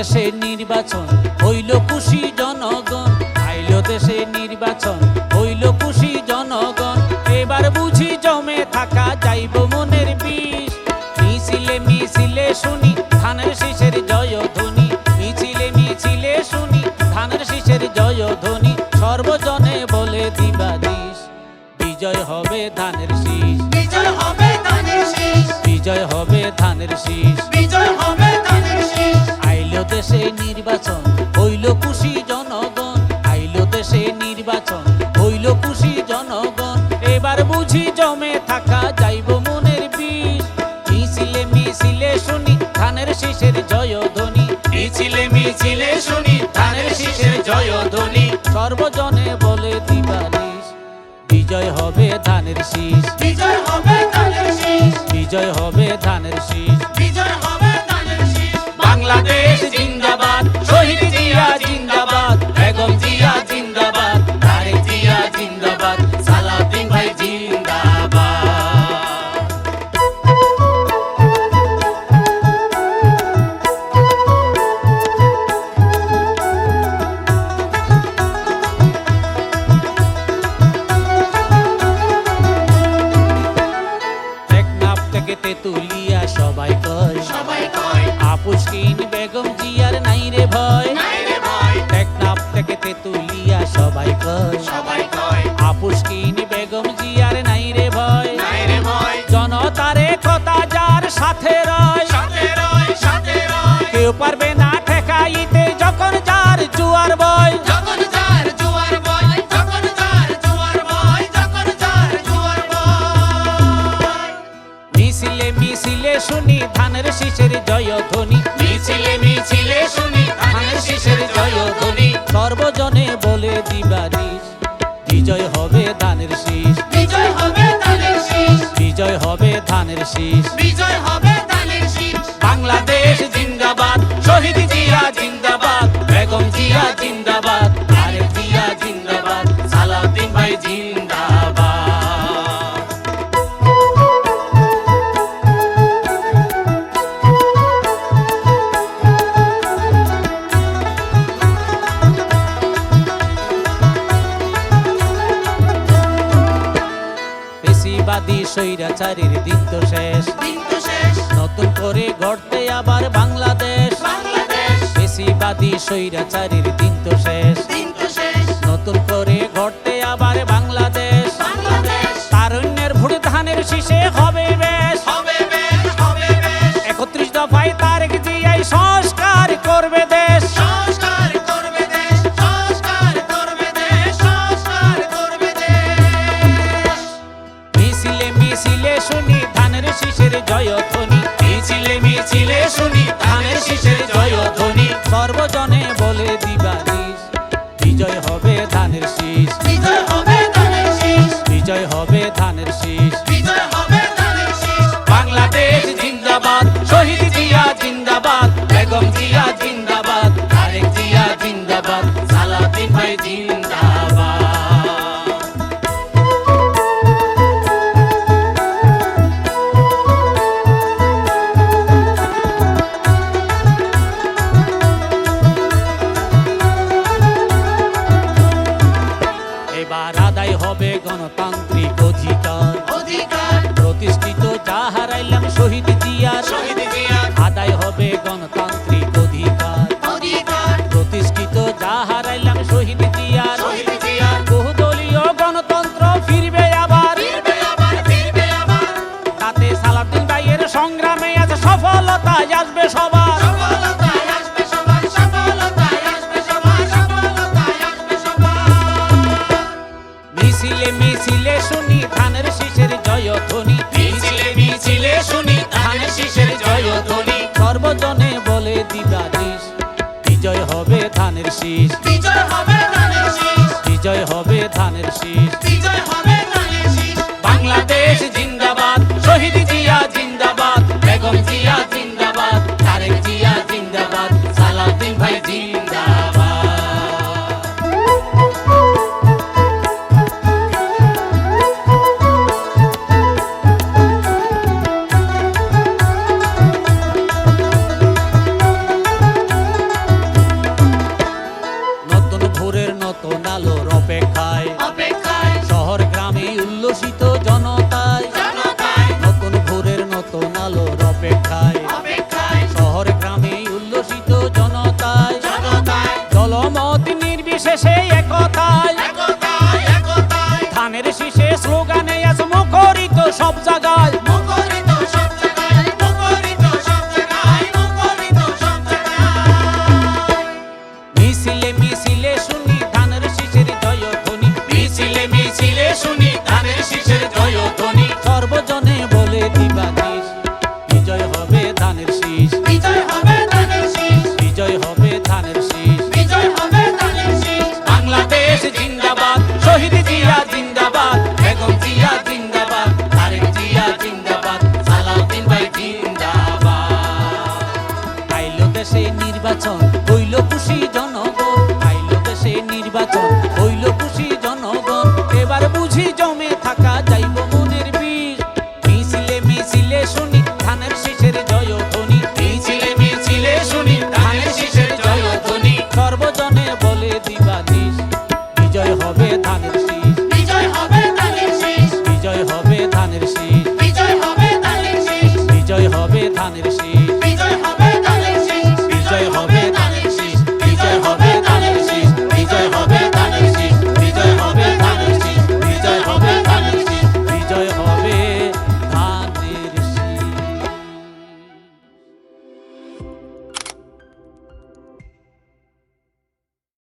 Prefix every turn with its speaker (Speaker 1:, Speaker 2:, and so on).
Speaker 1: দেশে নির্বাচন হইল খুশি জনগণ, আইলো দেশে নির্বাচন হইল খুশি জনগণ। এবার বুঝি জমে থাকা যাইব মনের বিষ, মিছিলে মিছিলে শুনি ধানের শীষের জয়ধ্বনি, মিছিলে মিছিলে শুনি ধানের শীষের জয়ধ্বনি। সর্বজনে বলে দিবানিশ বিজয় হবে ধানের শীষ,
Speaker 2: বিজয় হবে ধানের শীষ,
Speaker 1: বিজয় হবে ধানের শীষ,
Speaker 2: বিজয় হবে ধানের শীষ।
Speaker 1: আইলো দেশে নির্বাচন হইল খুশি জনগণ, আইলো দেশে নির্বাচন হইল খুশি জনগণ। এবার বুঝি জমে থাকা যাইব মনের বিষ, মিছিলে মিছিলে শুনি ধানের শীষের জয়ধ্বনি,
Speaker 2: মিছিলে মিছিলে শুনি ধানের শীষের জয়ধ্বনি।
Speaker 1: সর্বজনে বলে দিবানিশ বিজয় হবে ধানের শীষ,
Speaker 2: বিজয় হবে ধানের শীষ,
Speaker 1: বিজয় হবে ধানের শীষ।
Speaker 2: বিজয় হবে ধানের শীষ।
Speaker 1: বাংলাদেশ জিন্দাবাদ, শহীদ জিয়া জিন্দাবাদ, বেগম জিয়া জিন্দাবাদ, তারেক জিয়া জিন্দাবাদ, সালাউদ্দিন ভাই জিন্দাবাদ। টেকনাফ থেকে তেতুলিয়া সবাই কয়,
Speaker 2: সবাই কয়
Speaker 1: আপুসকিন বেগম জিয়ার নাই রে ভয়,
Speaker 2: নাই রে ভয়,
Speaker 1: টেকনাফ থেকে তেতুলিয়া সবাই কয়,
Speaker 2: সবাই কয়
Speaker 1: আপুসকিন বেগম জিয়ার নাই রে ভয়,
Speaker 2: নাই রে ভয়।
Speaker 1: জনতারে কথা যার সাথে রয়,
Speaker 2: সাথে রয়, সাথে রয়।
Speaker 1: কেউ পারবে না ঠেকাইতে যখন যার জুয়ার বয়।
Speaker 2: যখন যার জোয়ার বয়, যখন যার জোয়ার বয়, যখন যার জোয়ার বয়।
Speaker 1: মিছিলে মিছিলে শুনি ধানের শীষের জয়ধ্বনি,
Speaker 2: মিছিলে মিছিলে শুনি ধানের শীষের জয়ধ্বনি।
Speaker 1: সর্বজনে বলে দিবানিশ বিজয় হবে ধানের শীষ,
Speaker 2: বিজয় হবে ধানের শীষ,
Speaker 1: বিজয় হবে ধানের শীষ।
Speaker 2: বিজয় হবে ধানের শীষ।
Speaker 1: বাংলাদেশ জিন্দাবাদ, শহীদ জিয়া জিন্দাবাদ, বেগম জিয়া জিন্দাবাদ, তারেক জিয়া জিন্দাবাদ, সালাউদ্দিন ভাই জিন্দাবাদ। পেশিবাদী স্বৈরাচারীর দিন তো শেষ,
Speaker 2: দিন তো শেষ,
Speaker 1: নতুন করে গড়তে আবার বাংলাদেশ।
Speaker 2: বাংলাদেশ
Speaker 1: পেশিবাদী স্বৈরাচারীর দিন তো শেষ,
Speaker 2: দিন তো শেষ,
Speaker 1: নতুন করে গড়তে আবার বাংলাদেশ।
Speaker 2: বাংলাদেশ
Speaker 1: তারুণ্যের ভোট ধানের শীষে হবে বেশ,
Speaker 2: হবে বেশ, হবে বেশ।
Speaker 1: 31 দফায় তারেক জিয়াই সংস্কার করবে দেশ।
Speaker 2: সংস্কার করবে দেশ, সংস্কার করবে দেশ, সংস্কার করবে দেশ।
Speaker 1: মিছিলে মিছিলে শুনি ধানের শীষের জয়ধ্বনি,
Speaker 2: মিছিলে মিছিলে শুনি ধানের শীষের জয়ধ্বনি।
Speaker 1: সর্বজনে বলে দিবানিশ বিজয় হবে ধানের শীষ,
Speaker 2: বিজয় হবে ধানের শীষ,
Speaker 1: বিজয় হবে ধানের শীষ।
Speaker 2: বিজয় হবে ধানের শীষ।
Speaker 1: বাংলাদেশ জিন্দাবাদ, শহীদ জিয়া জিন্দাবাদ, বেগম জিয়া জিন্দাবাদ, তারেক জিয়া জিন্দাবাদ, সালাউদ্দিন ভাই জিন্দাবাদ। এবার আদায় হবে গণতান্ত্রিক অধিকার,
Speaker 2: অধিকার
Speaker 1: প্রতিষ্ঠিত যা হারাইলাম শহীদ জিয়ার।
Speaker 2: শহীদ জিয়ার,
Speaker 1: আদায় হবে গণতান্ত্রিক অধিকার,
Speaker 2: অধিকার
Speaker 1: প্রতিষ্ঠিত যা হারাইলাম শহীদ জিয়ার।
Speaker 2: শহীদ জিয়ার।
Speaker 1: বহুদলীয় গণতন্ত্র ফিরবে আবার,
Speaker 2: ফিরবে আবার, ফিরবে আবার।
Speaker 1: তাতে সালাউদ্দিন ভাইয়ের সংগ্রামে আজ সফলতায় আসবে সবার।
Speaker 2: সফলতায় আসবে সবার, সফলতায় আসবে সবার, সফলতায় আসবে সবার।
Speaker 1: মিছিলে মিছিলে শুনি ধানের শীষের জয়ধ্বনি,
Speaker 2: মিছিলে মিছিলে শুনি ধানের শীষের জয়ধ্বনি।
Speaker 1: সর্বজনে বলে দিবানিশ বিজয় হবে ধানের শীষ,
Speaker 2: বিজয় হবে ধানের শীষ,
Speaker 1: বিজয় হবে ধানের শীষ।
Speaker 2: বিজয় হবে ধানের শীষ।
Speaker 1: বাংলাদেশ জিন্দাবাদ, শহীদ জিয়া জিন্দাবাদ, বেগম জিয়া জিন্দাবাদ, তারেক জিয়া জিন্দাবাদ, সালাউদ্দিন ভাই জিন্দাবাদ। শেষে একতাই
Speaker 2: একতাই একতাই
Speaker 1: ধানের শীষে স্লোগানে আজ মুখরিত সব জায়গায়
Speaker 2: মুখরিত সব জায়গায় মুখরিত সব জায়গায় মুখরিত সব জায়গায়
Speaker 1: মিছিলে মিছিলে শুনি ধানের শীষের জয়ধ্বনি
Speaker 2: মিছিলে মিছিলে শুনি